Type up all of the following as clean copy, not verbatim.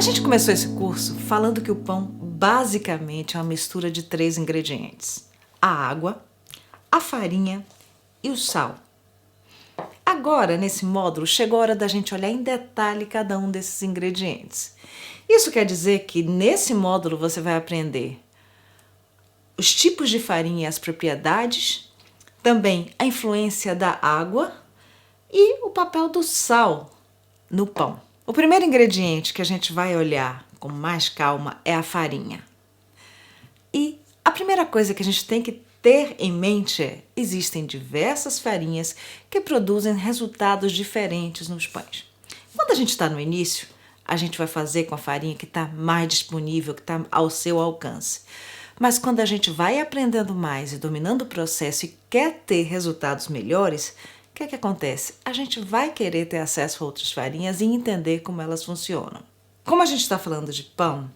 A gente começou esse curso falando que o pão basicamente é uma mistura de 3 ingredientes: a água, a farinha e o sal. Agora, nesse módulo, chegou a hora da gente olhar em detalhe cada um desses ingredientes. Isso quer dizer que nesse módulo você vai aprender os tipos de farinha e as propriedades, também a influência da água e o papel do sal no pão. O primeiro ingrediente que a gente vai olhar com mais calma é a farinha. E a primeira coisa que a gente tem que ter em mente é: existem diversas farinhas que produzem resultados diferentes nos pães. Quando a gente está no início, a gente vai fazer com a farinha que está mais disponível, que está ao seu alcance. Mas quando a gente vai aprendendo mais e dominando o processo e quer ter resultados melhores, o que acontece? A gente vai querer ter acesso a outras farinhas e entender como elas funcionam. Como a gente está falando de pão,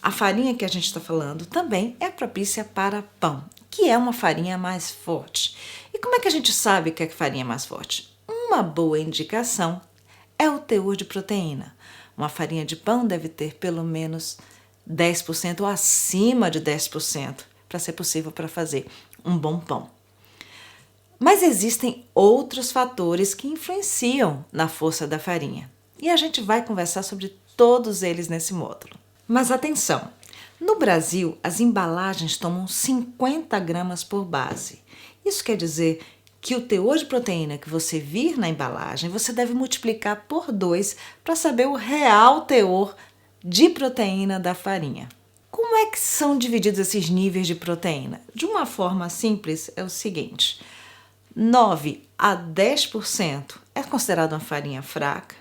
a farinha que a gente está falando também é propícia para pão, que é uma farinha mais forte. E como é que a gente sabe que é farinha mais forte? Uma boa indicação é o teor de proteína. Uma farinha de pão deve ter pelo menos 10% ou acima de 10% para ser possível para fazer um bom pão. Mas existem outros fatores que influenciam na força da farinha. E a gente vai conversar sobre todos eles nesse módulo. Mas atenção! No Brasil, as embalagens tomam 50 gramas por base. Isso quer dizer que o teor de proteína que você vir na embalagem, você deve multiplicar por 2 para saber o real teor de proteína da farinha. Como é que são divididos esses níveis de proteína? De uma forma simples, é o seguinte: 9 a 10% é considerado uma farinha fraca,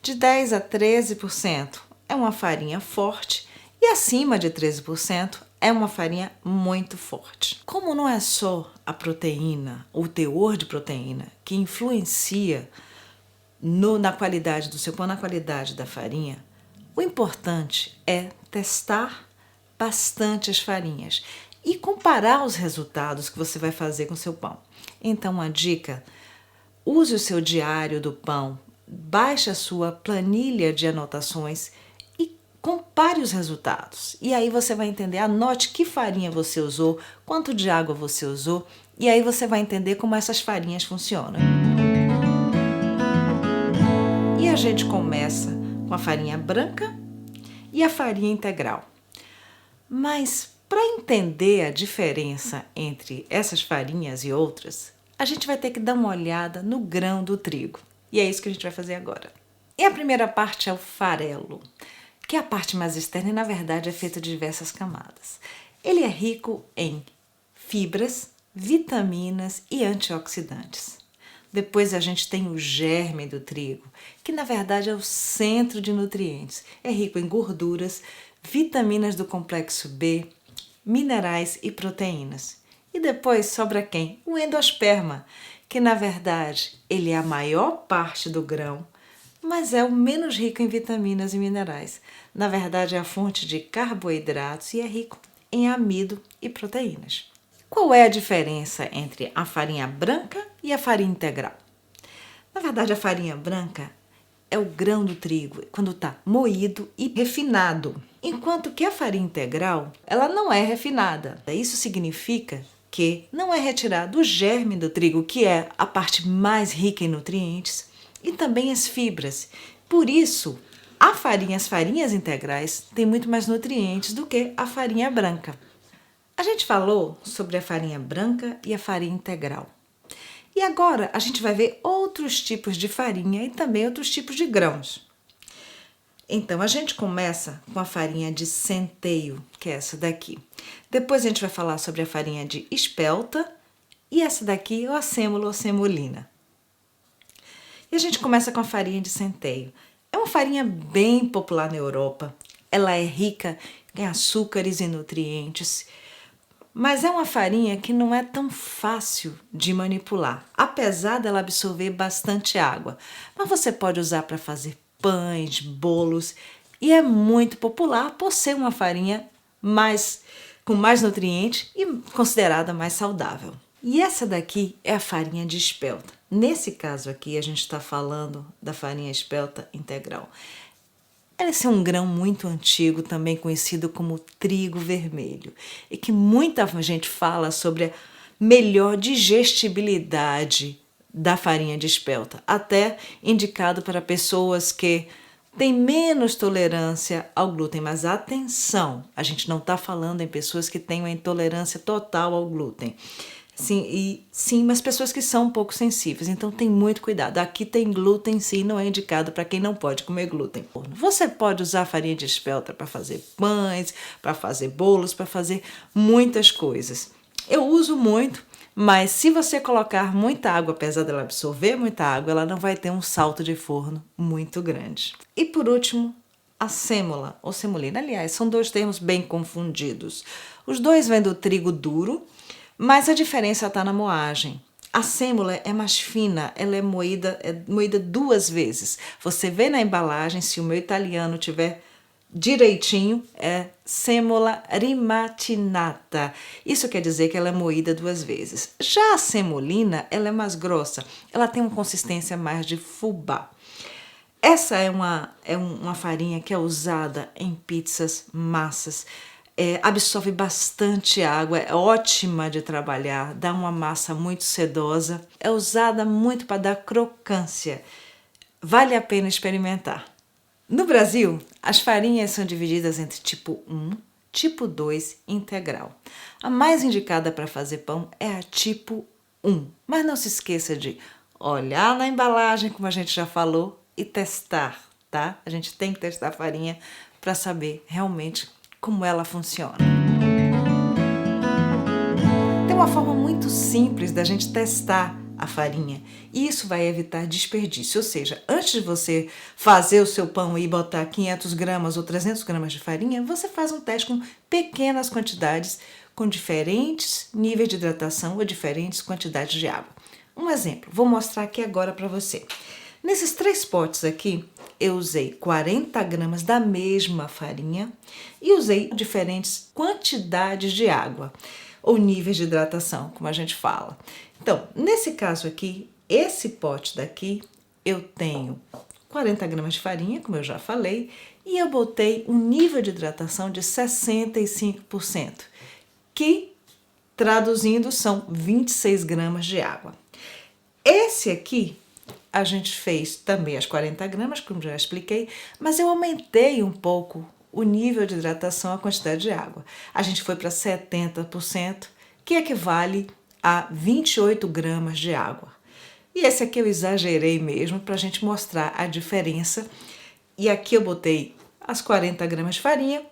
de 10 a 13% é uma farinha forte e acima de 13% é uma farinha muito forte. Como não é só a proteína, o teor de proteína que influencia na qualidade do seu pão, na qualidade da farinha, o importante é testar bastante as farinhas e comparar os resultados que você vai fazer com o seu pão. Então, uma dica: use o seu diário do pão, baixe a sua planilha de anotações e compare os resultados. E aí você vai entender, anote que farinha você usou, quanto de água você usou, e aí você vai entender como essas farinhas funcionam. E a gente começa com a farinha branca e a farinha integral. Mas para entender a diferença entre essas farinhas e outras, a gente vai ter que dar uma olhada no grão do trigo. E é isso que a gente vai fazer agora. E a primeira parte é o farelo, que é a parte mais externa e, na verdade, é feita de diversas camadas. Ele é rico em fibras, vitaminas e antioxidantes. Depois a gente tem o germe do trigo, que na verdade é o centro de nutrientes. É rico em gorduras, vitaminas do complexo B, minerais e proteínas. E depois sobra quem? O endosperma, que na verdade ele é a maior parte do grão, mas é o menos rico em vitaminas e minerais. Na verdade é a fonte de carboidratos e é rico em amido e proteínas. Qual é a diferença entre a farinha branca e a farinha integral? Na verdade, a farinha branca é o grão do trigo quando está moído e refinado, enquanto que a farinha integral, ela não é refinada. Isso significa que não é retirado o germe do trigo, que é a parte mais rica em nutrientes, e também as fibras. Por isso, as farinhas integrais têm muito mais nutrientes do que a farinha branca. A gente falou sobre a farinha branca e a farinha integral. E agora a gente vai ver outros tipos de farinha e também outros tipos de grãos. Então a gente começa com a farinha de centeio, que é essa daqui. Depois a gente vai falar sobre a farinha de espelta e essa daqui é a sêmola ou semolina. E a gente começa com a farinha de centeio. É uma farinha bem popular na Europa. Ela é rica em açúcares e nutrientes, mas é uma farinha que não é tão fácil de manipular, apesar dela absorver bastante água. Mas você pode usar para fazer pães, bolos, e é muito popular por ser uma farinha com mais nutrientes e considerada mais saudável. E essa daqui é a farinha de espelta. Nesse caso aqui, a gente está falando da farinha espelta integral. Esse é um grão muito antigo, também conhecido como trigo vermelho, e que muita gente fala sobre a melhor digestibilidade da farinha de espelta, até indicado para pessoas que têm menos tolerância ao glúten. Mas atenção, a gente não está falando em pessoas que têm uma intolerância total ao glúten. Sim, mas pessoas que são um pouco sensíveis, então tem muito cuidado. Aqui tem glúten, sim, não é indicado para quem não pode comer glúten. Você pode usar farinha de espelta para fazer pães, para fazer bolos, para fazer muitas coisas. Eu uso muito, mas se você colocar muita água, apesar dela absorver muita água, ela não vai ter um salto de forno muito grande. E por último, a sêmola ou semolina. Aliás, são dois termos bem confundidos. Os dois vêm do trigo duro, mas a diferença está na moagem. A sêmola é mais fina, ela é moída duas vezes. Você vê na embalagem, se o meu italiano tiver direitinho, é sêmola rimacinata. Isso quer dizer que ela é moída duas vezes. Já a semolina, ela é mais grossa, ela tem uma consistência mais de fubá. Essa é uma farinha que é usada em pizzas, massas, absorve bastante água, é ótima de trabalhar, dá uma massa muito sedosa, é usada muito para dar crocância. Vale a pena experimentar. No Brasil, as farinhas são divididas entre tipo 1, tipo 2 e integral. A mais indicada para fazer pão é a tipo 1, mas não se esqueça de olhar na embalagem, como a gente já falou, e testar, tá? A gente tem que testar a farinha para saber realmente como ela funciona. Tem uma forma muito simples da gente testar a farinha e isso vai evitar desperdício, ou seja, antes de você fazer o seu pão e botar 500 gramas ou 300 gramas de farinha, você faz um teste com pequenas quantidades, com diferentes níveis de hidratação ou diferentes quantidades de água. Um exemplo, vou mostrar aqui agora para você. Nesses 3 potes aqui, eu usei 40 gramas da mesma farinha e usei diferentes quantidades de água, ou níveis de hidratação, como a gente fala. Então, nesse caso aqui, esse pote daqui, eu tenho 40 gramas de farinha, como eu já falei, e eu botei um nível de hidratação de 65%, que, traduzindo, são 26 gramas de água. Esse aqui, a gente fez também as 40 gramas, como já expliquei, mas eu aumentei um pouco o nível de hidratação, a quantidade de água. A gente foi para 70%, que equivale a 28 gramas de água. E esse aqui eu exagerei mesmo para a gente mostrar a diferença. E aqui eu botei as 40 gramas de farinha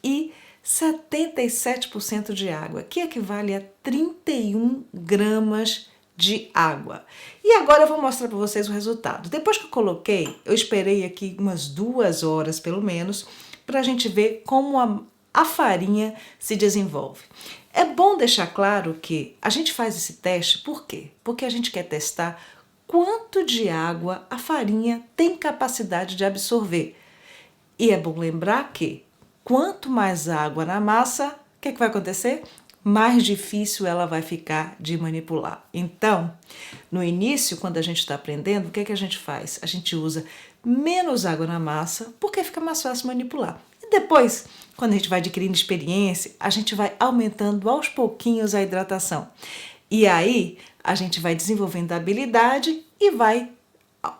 e 77% de água, que equivale a 31 gramas de água. E agora eu vou mostrar para vocês o resultado. Depois que eu coloquei, eu esperei aqui umas 2 horas pelo menos, para a gente ver como a farinha se desenvolve. É bom deixar claro que a gente faz esse teste, por quê? Porque a gente quer testar quanto de água a farinha tem capacidade de absorver. E é bom lembrar que quanto mais água na massa, o que vai acontecer? Mais difícil ela vai ficar de manipular. Então, no início, quando a gente está aprendendo, o que a gente faz? A gente usa menos água na massa, porque fica mais fácil manipular. E depois, quando a gente vai adquirindo experiência, a gente vai aumentando aos pouquinhos a hidratação. E aí, a gente vai desenvolvendo a habilidade e vai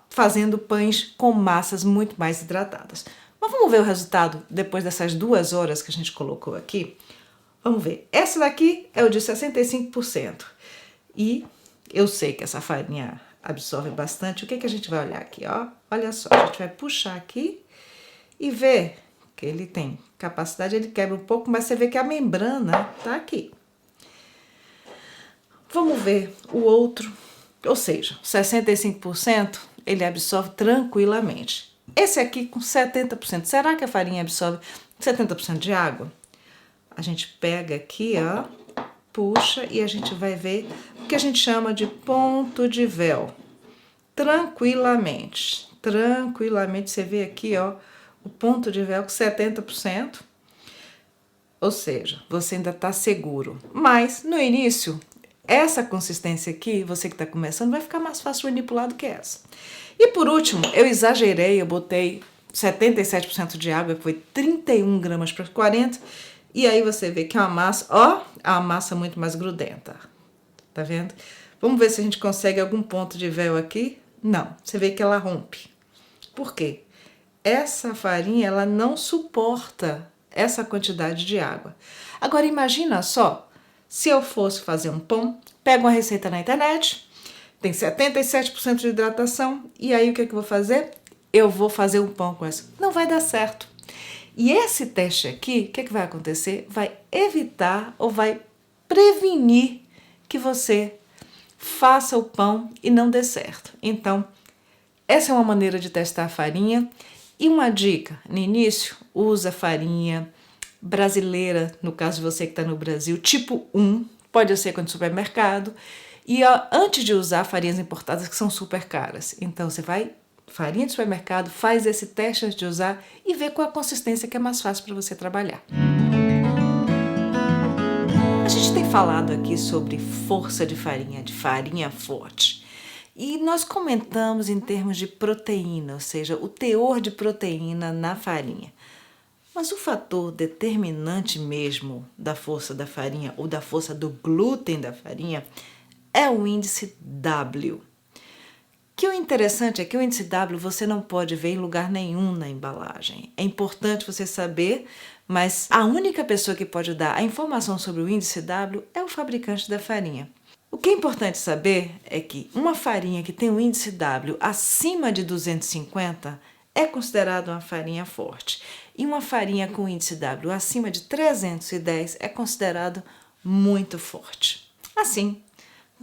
fazendo pães com massas muito mais hidratadas. Mas vamos ver o resultado depois dessas 2 horas que a gente colocou aqui? Vamos ver. Essa daqui é o de 65%. E eu sei que essa farinha absorve bastante. O que a gente vai olhar aqui? Ó? Olha só, a gente vai puxar aqui e ver que ele tem capacidade, ele quebra um pouco, mas você vê que a membrana tá aqui. Vamos ver o outro, ou seja, 65% ele absorve tranquilamente. Esse aqui com 70%, será que a farinha absorve 70% de água? A gente pega aqui, ó, puxa e a gente vai ver o que a gente chama de ponto de véu. Tranquilamente, você vê aqui, ó, o ponto de véu com 70%. Ou seja, você ainda está seguro. Mas, no início, essa consistência aqui, você que está começando, vai ficar mais fácil manipular do que essa. E por último, eu exagerei, eu botei 77% de água, que foi 31 gramas para 40. E aí você vê que é uma massa, ó, é uma massa muito mais grudenta. Tá vendo? Vamos ver se a gente consegue algum ponto de véu aqui. Não, você vê que ela rompe. Por quê? Essa farinha, ela não suporta essa quantidade de água. Agora imagina só, se eu fosse fazer um pão, pego uma receita na internet, tem 77% de hidratação, e aí o que é que eu vou fazer? Eu vou fazer um pão com isso. Não vai dar certo. E esse teste aqui, o que é que vai acontecer? Vai evitar ou vai prevenir que você faça o pão e não dê certo. Então, essa é uma maneira de testar a farinha. E uma dica, no início, usa farinha brasileira, no caso de você que está no Brasil, tipo 1, pode ser quando supermercado. E antes de usar farinhas importadas que são super caras. Então, você vai, farinha de supermercado, faz esse teste antes de usar e vê qual a consistência que é mais fácil para você trabalhar. A gente tem falado aqui sobre força de farinha forte. E nós comentamos em termos de proteína, ou seja, o teor de proteína na farinha. Mas o fator determinante mesmo da força da farinha ou da força do glúten da farinha é o índice W. Que o interessante é que o índice W você não pode ver em lugar nenhum na embalagem. É importante você saber, mas a única pessoa que pode dar a informação sobre o índice W é o fabricante da farinha. O que é importante saber é que uma farinha que tem um índice W acima de 250 é considerada uma farinha forte. E uma farinha com índice W acima de 310 é considerado muito forte. Assim,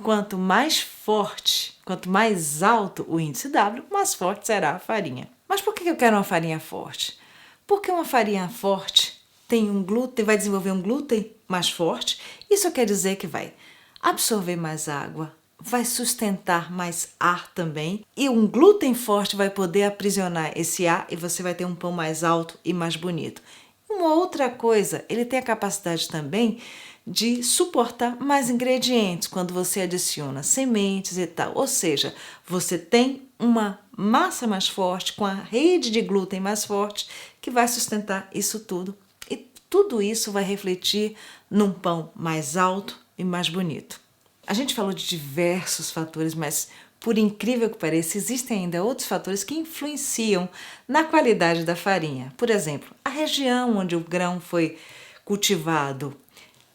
quanto mais forte, quanto mais alto o índice W, mais forte será a farinha. Mas por que eu quero uma farinha forte? Porque uma farinha forte tem um glúten, vai desenvolver um glúten mais forte. Isso quer dizer que vai absorver mais água, vai sustentar mais ar também, e um glúten forte vai poder aprisionar esse ar e você vai ter um pão mais alto e mais bonito. Uma outra coisa, ele tem a capacidade também de suportar mais ingredientes quando você adiciona sementes e tal, ou seja, você tem uma massa mais forte com a rede de glúten mais forte que vai sustentar isso tudo, e tudo isso vai refletir num pão mais alto e mais bonito. A gente falou de diversos fatores, mas por incrível que pareça, existem ainda outros fatores que influenciam na qualidade da farinha. Por exemplo, a região onde o grão foi cultivado,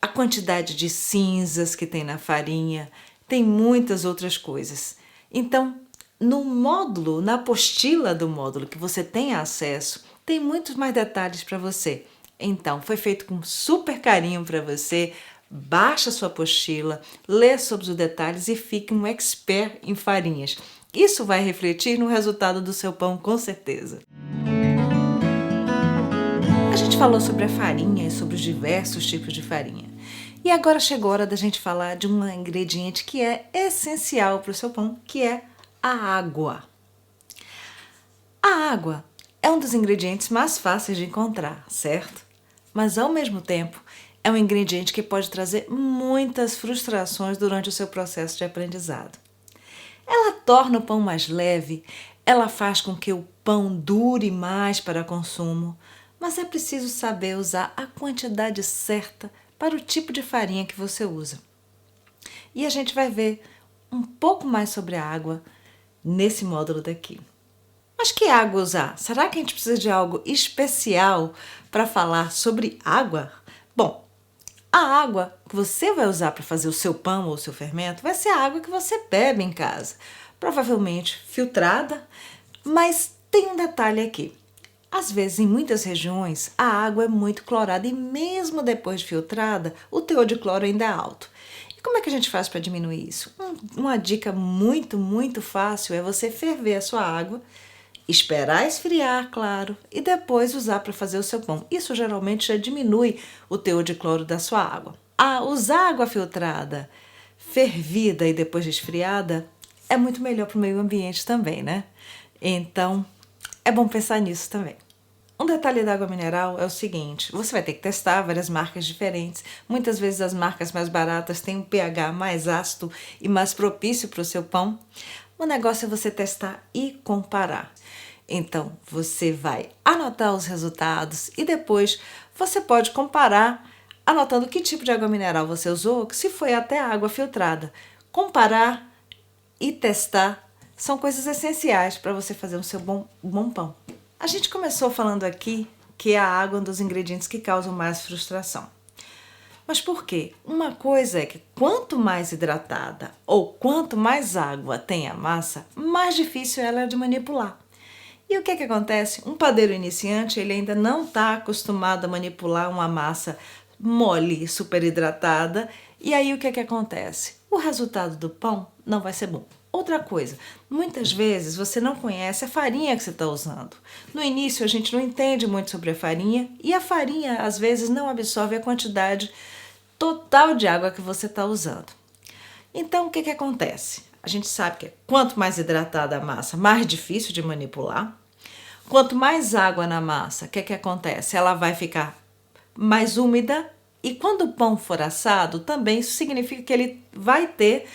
a quantidade de cinzas que tem na farinha, tem muitas outras coisas. Então, no módulo, na apostila do módulo que você tem acesso, tem muitos mais detalhes para você. Então, foi feito com super carinho para você. Baixa sua apostila, lê sobre os detalhes e fique um expert em farinhas. Isso vai refletir no resultado do seu pão, com certeza. A gente falou sobre a farinha e sobre os diversos tipos de farinha. E agora chegou a hora da gente falar de um ingrediente que é essencial para o seu pão, que é a água. A água é um dos ingredientes mais fáceis de encontrar, certo? Mas ao mesmo tempo, é um ingrediente que pode trazer muitas frustrações durante o seu processo de aprendizado. Ela torna o pão mais leve, ela faz com que o pão dure mais para consumo, mas é preciso saber usar a quantidade certa para o tipo de farinha que você usa. E a gente vai ver um pouco mais sobre a água nesse módulo daqui. Mas que água usar? Será que a gente precisa de algo especial para falar sobre água? Bom, a água que você vai usar para fazer o seu pão ou o seu fermento vai ser a água que você bebe em casa. Provavelmente filtrada, mas tem um detalhe aqui. Às vezes, em muitas regiões, a água é muito clorada e mesmo depois de filtrada, o teor de cloro ainda é alto. E como é que a gente faz para diminuir isso? Uma dica muito fácil é você ferver a sua água, esperar esfriar, claro, e depois usar para fazer o seu pão. Isso geralmente já diminui o teor de cloro da sua água. Usar água filtrada, fervida e depois esfriada é muito melhor para o meio ambiente também, né? Então, é bom pensar nisso também. Um detalhe da água mineral é o seguinte, você vai ter que testar várias marcas diferentes. Muitas vezes as marcas mais baratas têm um pH mais ácido e mais propício para o seu pão. O negócio é você testar e comparar. Então, você vai anotar os resultados e depois você pode comparar, anotando que tipo de água mineral você usou, se foi até a água filtrada. Comparar e testar são coisas essenciais para você fazer o seu bom pão. A gente começou falando aqui que a água é um dos ingredientes que causam mais frustração. Mas por quê? Uma coisa é que quanto mais hidratada ou quanto mais água tem a massa, mais difícil ela é de manipular. E o que acontece? Um padeiro iniciante, ele ainda não está acostumado a manipular uma massa mole, super hidratada, e aí o que acontece? O resultado do pão não vai ser bom. Outra coisa, muitas vezes você não conhece a farinha que você está usando. No início a gente não entende muito sobre a farinha e a farinha às vezes não absorve a quantidade total de água que você está usando. Então o que acontece? A gente sabe que quanto mais hidratada a massa, mais difícil de manipular. Quanto mais água na massa, o que acontece? Ela vai ficar mais úmida e quando o pão for assado, também isso significa que ele vai ter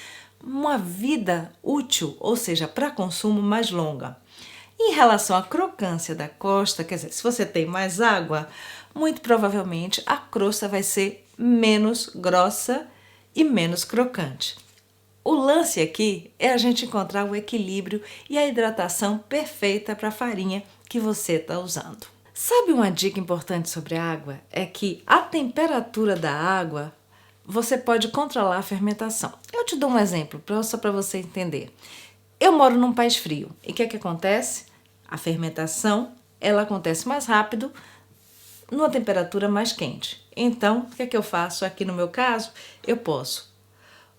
uma vida útil, ou seja, para consumo mais longa. Em relação à crocância da crosta, quer dizer, se você tem mais água, muito provavelmente a crosta vai ser menos grossa e menos crocante. O lance aqui é a gente encontrar o equilíbrio e a hidratação perfeita para a farinha que você está usando. Sabe uma dica importante sobre a água? É que a temperatura da água você pode controlar a fermentação. Eu te dou um exemplo, só para você entender. Eu moro num país frio e o que acontece? A fermentação ela acontece mais rápido numa temperatura mais quente. Então, o que eu faço aqui no meu caso? Eu posso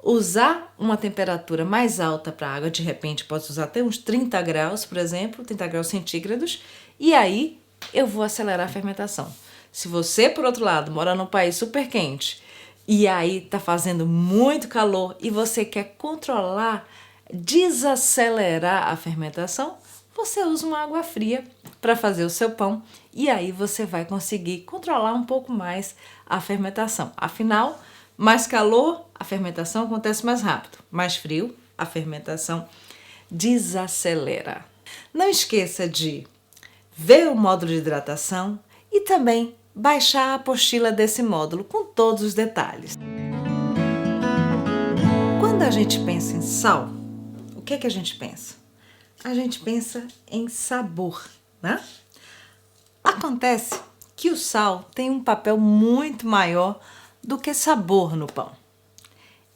usar uma temperatura mais alta para a água, de repente posso usar até uns 30 graus, por exemplo, 30 graus centígrados, e aí eu vou acelerar a fermentação. Se você, por outro lado, mora num país super quente e aí tá fazendo muito calor e você quer controlar, desacelerar a fermentação, você usa uma água fria para fazer o seu pão e aí você vai conseguir controlar um pouco mais a fermentação. Afinal, mais calor, a fermentação acontece mais rápido. Mais frio, a fermentação desacelera. Não esqueça de ver o módulo de hidratação e também baixar a apostila desse módulo com todos os detalhes. Quando a gente pensa em sal, o que a gente pensa? A gente pensa em sabor, né? Acontece que o sal tem um papel muito maior do que sabor no pão.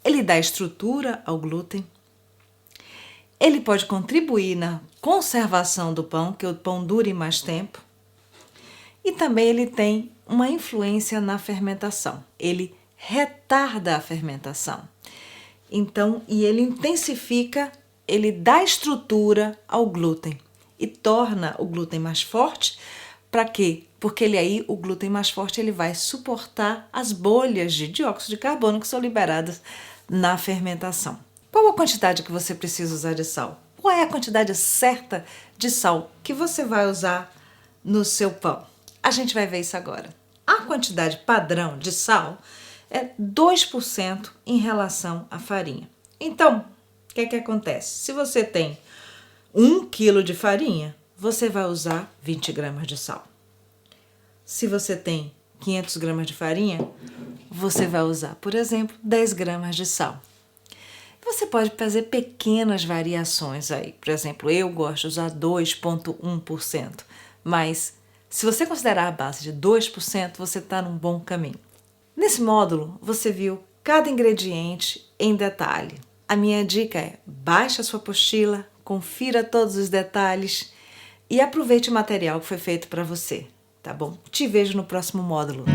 Ele dá estrutura ao glúten, ele pode contribuir na conservação do pão, que o pão dure mais tempo, e também ele tem uma influência na fermentação. Ele retarda a fermentação. Então, e ele intensifica, ele dá estrutura ao glúten e torna o glúten mais forte. Para quê? Porque o glúten mais forte, ele vai suportar as bolhas de dióxido de carbono que são liberadas na fermentação. Qual a quantidade que você precisa usar de sal? Qual é a quantidade certa de sal que você vai usar no seu pão? A gente vai ver isso agora. A quantidade padrão de sal é 2% em relação à farinha. Então, o que acontece? Se você tem 1 quilo de farinha, você vai usar 20 gramas de sal. Se você tem 500 gramas de farinha, você vai usar, por exemplo, 10 gramas de sal. Você pode fazer pequenas variações aí. Por exemplo, eu gosto de usar 2,1%. Mas se você considerar a base de 2%, você está num bom caminho. Nesse módulo, você viu cada ingrediente em detalhe. A minha dica é: baixe a sua apostila, confira todos os detalhes e aproveite o material que foi feito para você, tá bom? Te vejo no próximo módulo.